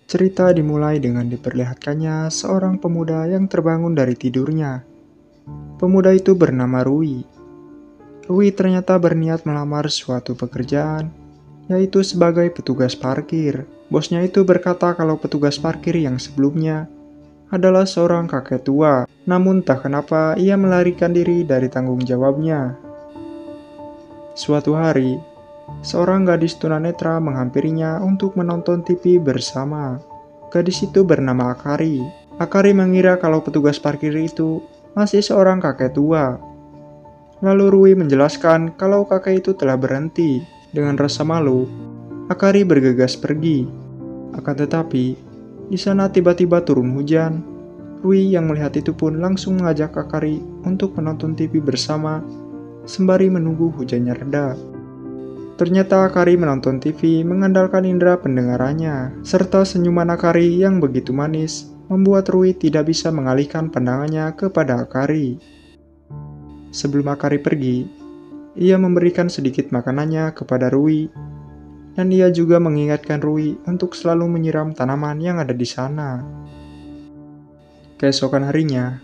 Cerita dimulai dengan diperlihatkannya seorang pemuda yang terbangun dari tidurnya. Pemuda itu bernama Rui. Rui ternyata berniat melamar suatu pekerjaan, yaitu sebagai petugas parkir. Bosnya itu berkata kalau petugas parkir yang sebelumnya adalah seorang kakek tua, namun tak kenapa ia melarikan diri dari tanggung jawabnya. Suatu hari, seorang gadis tunanetra menghampirinya untuk menonton TV bersama. Gadis itu bernama Akari. Akari mengira kalau petugas parkir itu masih seorang kakek tua. Lalu Rui menjelaskan kalau kakek itu telah berhenti. Dengan rasa malu, Akari bergegas pergi. Akan tetapi, di sana tiba-tiba turun hujan. Rui yang melihat itu pun langsung mengajak Akari untuk menonton TV bersama, sembari menunggu hujannya reda. Ternyata Akari menonton TV mengandalkan indera pendengarannya, serta senyuman Akari yang begitu manis membuat Rui tidak bisa mengalihkan pandangannya kepada Akari. Sebelum Akari pergi, ia memberikan sedikit makanannya kepada Rui, dan ia juga mengingatkan Rui untuk selalu menyiram tanaman yang ada di sana. Keesokan harinya,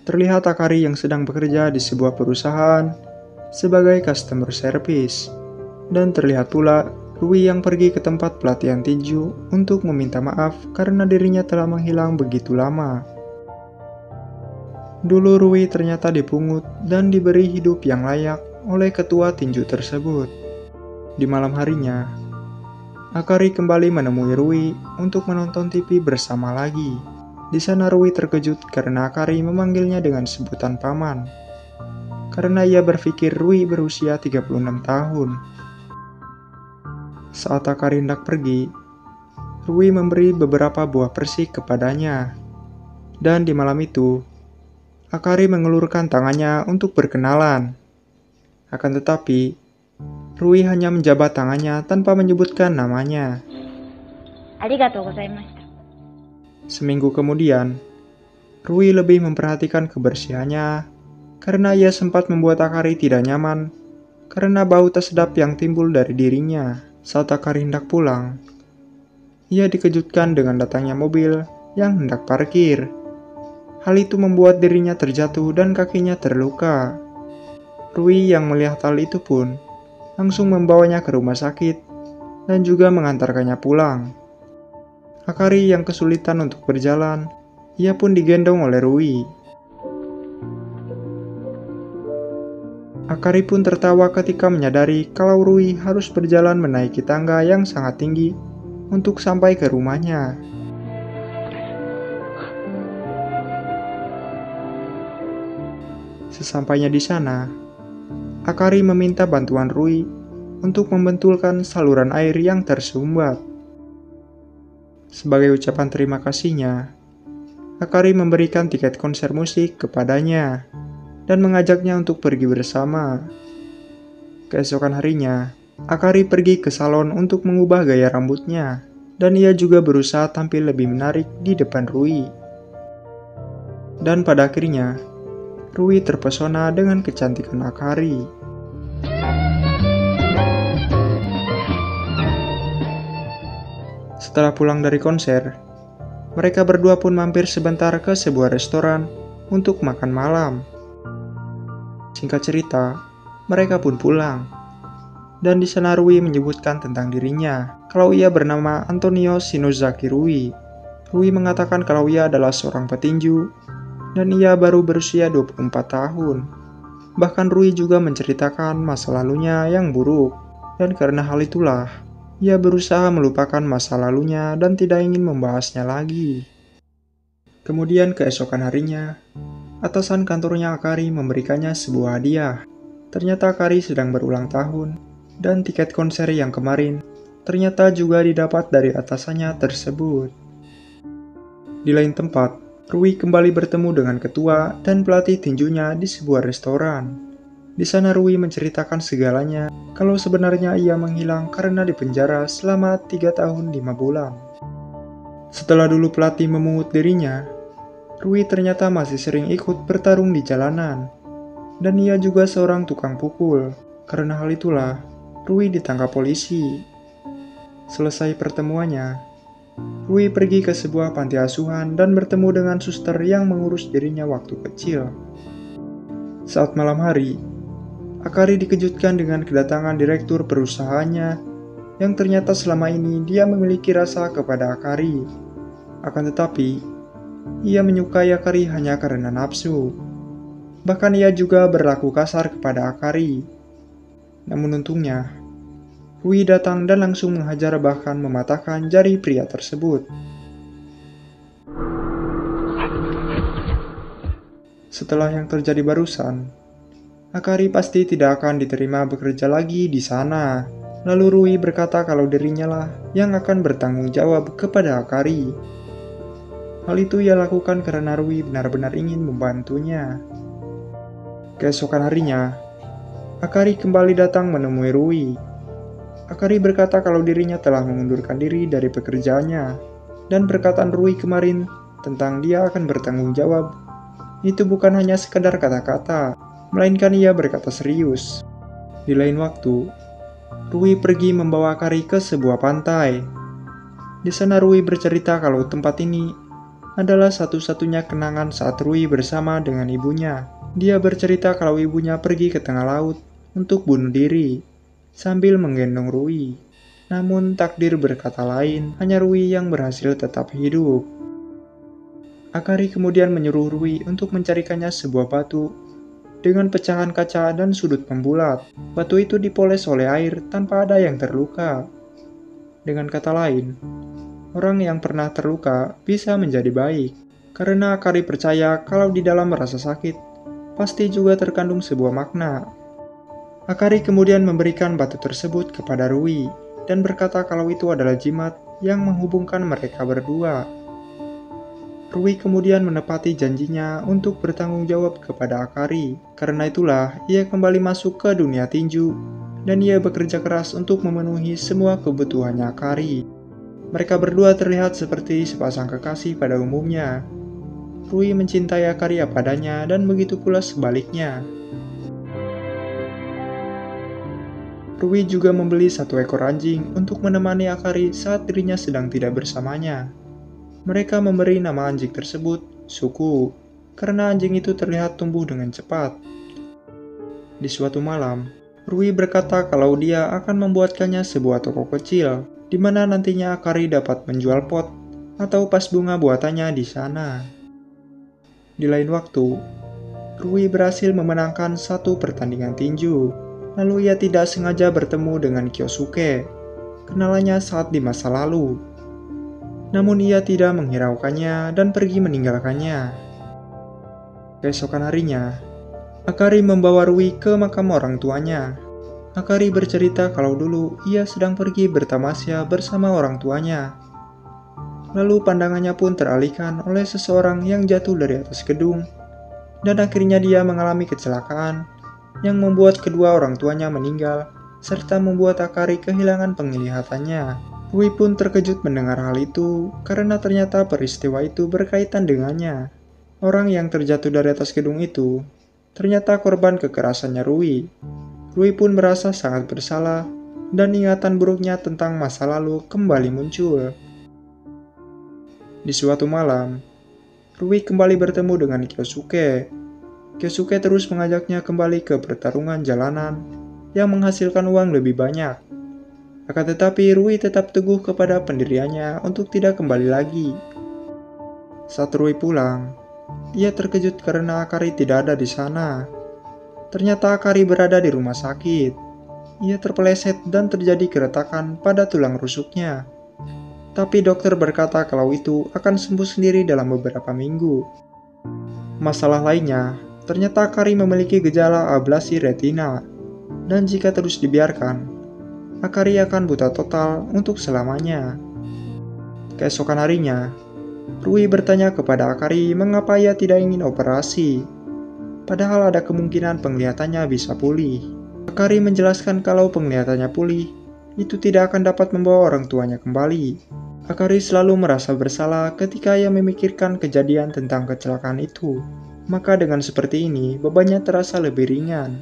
terlihat Akari yang sedang bekerja di sebuah perusahaan sebagai customer service. Dan terlihat pula Rui yang pergi ke tempat pelatihan tinju untuk meminta maaf karena dirinya telah menghilang begitu lama. Dulu Rui ternyata dipungut dan diberi hidup yang layak oleh ketua tinju tersebut. Di malam harinya, Akari kembali menemui Rui untuk menonton TV bersama lagi. Di sana Rui terkejut karena Akari memanggilnya dengan sebutan paman. Karena ia berpikir Rui berusia 36 tahun. Saat Akari hendak pergi, Rui memberi beberapa buah persik kepadanya. Dan di malam itu, Akari mengulurkan tangannya untuk berkenalan. Akan tetapi, Rui hanya menjabat tangannya tanpa menyebutkan namanya. Arigatou gozaimashita. Seminggu kemudian, Rui lebih memperhatikan kebersihannya karena ia sempat membuat Akari tidak nyaman karena bau tak sedap yang timbul dari dirinya. Saat Akari hendak pulang, ia dikejutkan dengan datangnya mobil yang hendak parkir. Hal itu membuat dirinya terjatuh dan kakinya terluka. Rui yang melihat hal itu pun langsung membawanya ke rumah sakit dan juga mengantarkannya pulang. Akari yang kesulitan untuk berjalan, ia pun digendong oleh Rui. Akari pun tertawa ketika menyadari kalau Rui harus berjalan menaiki tangga yang sangat tinggi untuk sampai ke rumahnya. Sesampainya di sana, Akari meminta bantuan Rui untuk membentulkan saluran air yang tersumbat. Sebagai ucapan terima kasihnya, Akari memberikan tiket konser musik kepadanya dan mengajaknya untuk pergi bersama. Keesokan harinya, Akari pergi ke salon untuk mengubah gaya rambutnya, dan ia juga berusaha tampil lebih menarik di depan Rui. Dan pada akhirnya, Rui terpesona dengan kecantikan Akari. Setelah pulang dari konser, mereka berdua pun mampir sebentar ke sebuah restoran untuk makan malam. Singkat cerita, mereka pun pulang. Dan di sana Rui menyebutkan tentang dirinya, kalau ia bernama Antonio Shinozaki Rui. Rui mengatakan kalau ia adalah seorang petinju, dan ia baru berusia 24 tahun. Bahkan Rui juga menceritakan masa lalunya yang buruk, dan karena hal itulah, ia berusaha melupakan masa lalunya dan tidak ingin membahasnya lagi. Kemudian keesokan harinya, atasan kantornya Akari memberikannya sebuah hadiah. Ternyata Akari sedang berulang tahun, dan tiket konser yang kemarin ternyata juga didapat dari atasannya tersebut. Di lain tempat, Rui kembali bertemu dengan ketua dan pelatih tinjunya di sebuah restoran. Di sana Rui menceritakan segalanya, kalau sebenarnya ia menghilang karena dipenjara selama 3 tahun 5 bulan. Setelah dulu pelatih memungut dirinya, Rui ternyata masih sering ikut bertarung di jalanan, dan ia juga seorang tukang pukul. Karena hal itulah, Rui ditangkap polisi. Selesai pertemuannya, Rui pergi ke sebuah panti asuhan dan bertemu dengan suster yang mengurus dirinya waktu kecil. Saat malam hari, Akari dikejutkan dengan kedatangan direktur perusahaannya yang ternyata selama ini dia memiliki rasa kepada Akari. Akan tetapi, ia menyukai Akari hanya karena nafsu. Bahkan ia juga berlaku kasar kepada Akari. Namun untungnya, Rui datang dan langsung menghajar bahkan mematahkan jari pria tersebut. Setelah yang terjadi barusan, Akari pasti tidak akan diterima bekerja lagi di sana. Lalu Rui berkata kalau dirinya lah yang akan bertanggung jawab kepada Akari. Hal itu ia lakukan karena Rui benar-benar ingin membantunya. Keesokan harinya, Akari kembali datang menemui Rui. Akari berkata kalau dirinya telah mengundurkan diri dari pekerjaannya, dan perkataan Rui kemarin tentang dia akan bertanggung jawab itu bukan hanya sekedar kata-kata, melainkan ia berkata serius. Di lain waktu, Rui pergi membawa Akari ke sebuah pantai. Di sana Rui bercerita kalau tempat ini adalah satu-satunya kenangan saat Rui bersama dengan ibunya. Dia bercerita kalau ibunya pergi ke tengah laut untuk bunuh diri, sambil menggendong Rui. Namun takdir berkata lain, hanya Rui yang berhasil tetap hidup. Akari kemudian menyuruh Rui untuk mencarikannya sebuah batu dengan pecahan kaca dan sudut membulat. Batu itu dipoles oleh air tanpa ada yang terluka. Dengan kata lain, orang yang pernah terluka bisa menjadi baik. Karena Akari percaya kalau di dalam rasa sakit, pasti juga terkandung sebuah makna. Akari kemudian memberikan batu tersebut kepada Rui dan berkata kalau itu adalah jimat yang menghubungkan mereka berdua. Rui kemudian menepati janjinya untuk bertanggung jawab kepada Akari. Karena itulah ia kembali masuk ke dunia tinju dan ia bekerja keras untuk memenuhi semua kebutuhannya Akari. Mereka berdua terlihat seperti sepasang kekasih pada umumnya. Rui mencintai Akari apa adanya dan begitu pula sebaliknya. Rui juga membeli satu ekor anjing untuk menemani Akari saat dirinya sedang tidak bersamanya. Mereka memberi nama anjing tersebut Suku, karena anjing itu terlihat tumbuh dengan cepat. Di suatu malam, Rui berkata kalau dia akan membuatkannya sebuah toko kecil, di mana nantinya Akari dapat menjual pot atau vas bunga buatannya di sana. Di lain waktu, Rui berhasil memenangkan satu pertandingan tinju. Lalu ia tidak sengaja bertemu dengan Kyosuke, kenalannya saat di masa lalu. Namun ia tidak menghiraukannya dan pergi meninggalkannya. Keesokan harinya, Akari membawa Rui ke makam orang tuanya. Akari bercerita kalau dulu ia sedang pergi bertamasya bersama orang tuanya. Lalu pandangannya pun teralihkan oleh seseorang yang jatuh dari atas gedung, dan akhirnya dia mengalami kecelakaan yang membuat kedua orang tuanya meninggal, serta membuat Akari kehilangan penglihatannya. Rui pun terkejut mendengar hal itu, karena ternyata peristiwa itu berkaitan dengannya. Orang yang terjatuh dari atas gedung itu ternyata korban kekerasannya Rui. Rui pun merasa sangat bersalah, dan ingatan buruknya tentang masa lalu kembali muncul. Di suatu malam, Rui kembali bertemu dengan Kyosuke. Kyosuke terus mengajaknya kembali ke pertarungan jalanan yang menghasilkan uang lebih banyak. Akan tetapi Rui tetap teguh kepada pendiriannya untuk tidak kembali lagi. Saat Rui pulang, ia terkejut karena Akari tidak ada di sana. Ternyata Akari berada di rumah sakit. Ia terpeleset dan terjadi keretakan pada tulang rusuknya. Tapi dokter berkata kalau itu akan sembuh sendiri dalam beberapa minggu. Masalah lainnya, ternyata Akari memiliki gejala ablasi retina. Dan jika terus dibiarkan, Akari akan buta total untuk selamanya. Keesokan harinya, Rui bertanya kepada Akari mengapa ia tidak ingin operasi, padahal ada kemungkinan penglihatannya bisa pulih. Akari menjelaskan kalau penglihatannya pulih, itu tidak akan dapat membawa orang tuanya kembali. Akari selalu merasa bersalah ketika ia memikirkan kejadian tentang kecelakaan itu. Maka dengan seperti ini, bebannya terasa lebih ringan.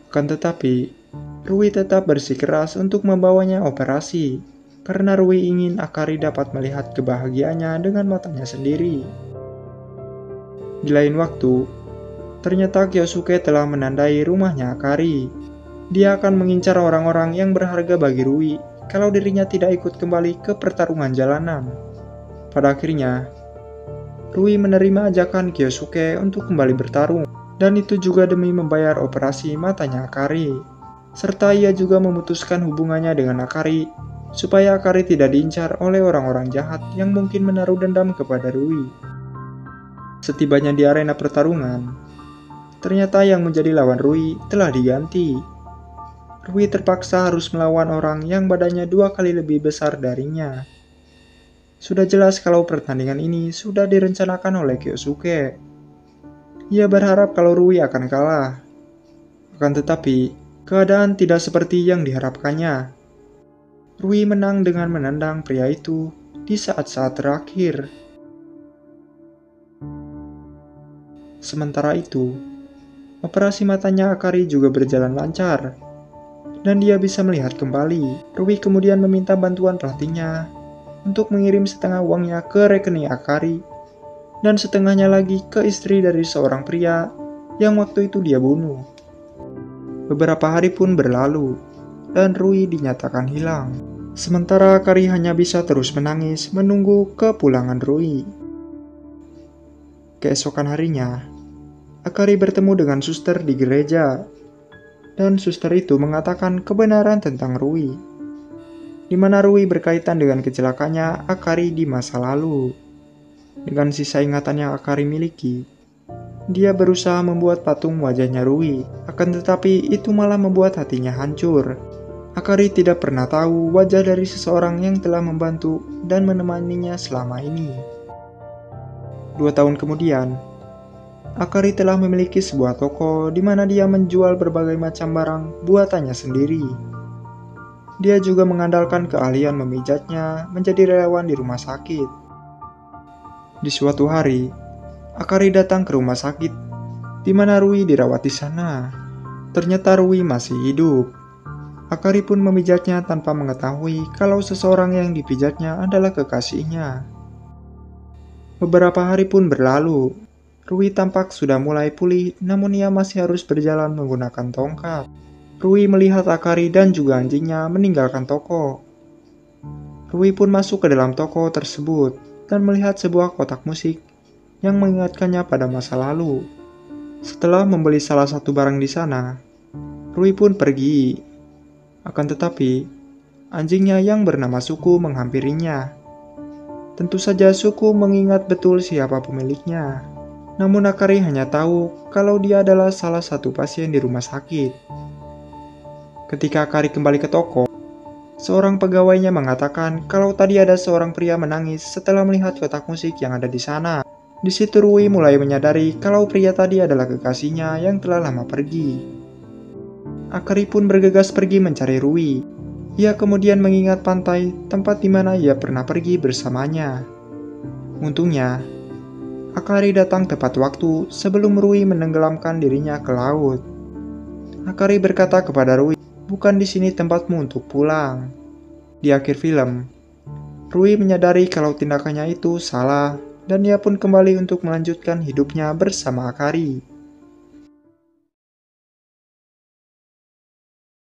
Akan tetapi, Rui tetap bersikeras untuk membawanya operasi. karena Rui ingin Akari dapat melihat kebahagiaannya dengan matanya sendiri. Di lain waktu, ternyata Kyosuke telah menandai rumahnya Akari. Dia akan mengincar orang-orang yang berharga bagi Rui kalau dirinya tidak ikut kembali ke pertarungan jalanan. Pada akhirnya, Rui menerima ajakan Kyosuke untuk kembali bertarung, dan itu juga demi membayar operasi matanya Akari. Serta ia juga memutuskan hubungannya dengan Akari, supaya Akari tidak diincar oleh orang-orang jahat yang mungkin menaruh dendam kepada Rui. Setibanya di arena pertarungan, ternyata yang menjadi lawan Rui telah diganti. Rui terpaksa harus melawan orang yang badannya 2 kali lebih besar darinya. Sudah jelas kalau pertandingan ini sudah direncanakan oleh Kyosuke. Ia berharap kalau Rui akan kalah. Akan tetapi, keadaan tidak seperti yang diharapkannya. Rui menang dengan menendang pria itu di saat-saat terakhir. Sementara itu, operasi matanya Akari juga berjalan lancar, dan dia bisa melihat kembali. Rui kemudian meminta bantuan pelatihnya untuk mengirim setengah uangnya ke rekening Akari, dan setengahnya lagi ke istri dari seorang pria yang waktu itu dia bunuh. Beberapa hari pun berlalu, dan Rui dinyatakan hilang. Sementara Akari hanya bisa terus menangis menunggu kepulangan Rui. Keesokan harinya, Akari bertemu dengan suster di gereja, dan suster itu mengatakan kebenaran tentang Rui, di mana Rui berkaitan dengan kecelakaannya Akari di masa lalu. Dengan sisa ingatan yang Akari miliki, dia berusaha membuat patung wajahnya Rui, akan tetapi itu malah membuat hatinya hancur. Akari tidak pernah tahu wajah dari seseorang yang telah membantu dan menemaninya selama ini. 2 tahun kemudian, Akari telah memiliki sebuah toko di mana dia menjual berbagai macam barang buatannya sendiri. Dia juga mengandalkan keahlian memijatnya menjadi relawan di rumah sakit. Di suatu hari, Akari datang ke rumah sakit, di mana Rui dirawat di sana. Ternyata Rui masih hidup. Akari pun memijatnya tanpa mengetahui kalau seseorang yang dipijatnya adalah kekasihnya. Beberapa hari pun berlalu. Rui tampak sudah mulai pulih, namun ia masih harus berjalan menggunakan tongkat. Rui melihat Akari dan juga anjingnya meninggalkan toko. Rui pun masuk ke dalam toko tersebut dan melihat sebuah kotak musik yang mengingatkannya pada masa lalu. Setelah membeli salah satu barang di sana, Rui pun pergi. Akan tetapi, anjingnya yang bernama Suku menghampirinya. Tentu saja Suku mengingat betul siapa pemiliknya. Namun Akari hanya tahu kalau dia adalah salah satu pasien di rumah sakit. Ketika Akari kembali ke toko, seorang pegawainya mengatakan kalau tadi ada seorang pria menangis setelah melihat kotak musik yang ada di sana. Di situ Rui mulai menyadari kalau pria tadi adalah kekasihnya yang telah lama pergi. Akari pun bergegas pergi mencari Rui. Ia kemudian mengingat pantai, tempat di mana ia pernah pergi bersamanya. Untungnya, Akari datang tepat waktu sebelum Rui menenggelamkan dirinya ke laut. Akari berkata kepada Rui, "Bukan di sini tempatmu untuk pulang." Di akhir film, Rui menyadari kalau tindakannya itu salah, dan ia pun kembali untuk melanjutkan hidupnya bersama Akari.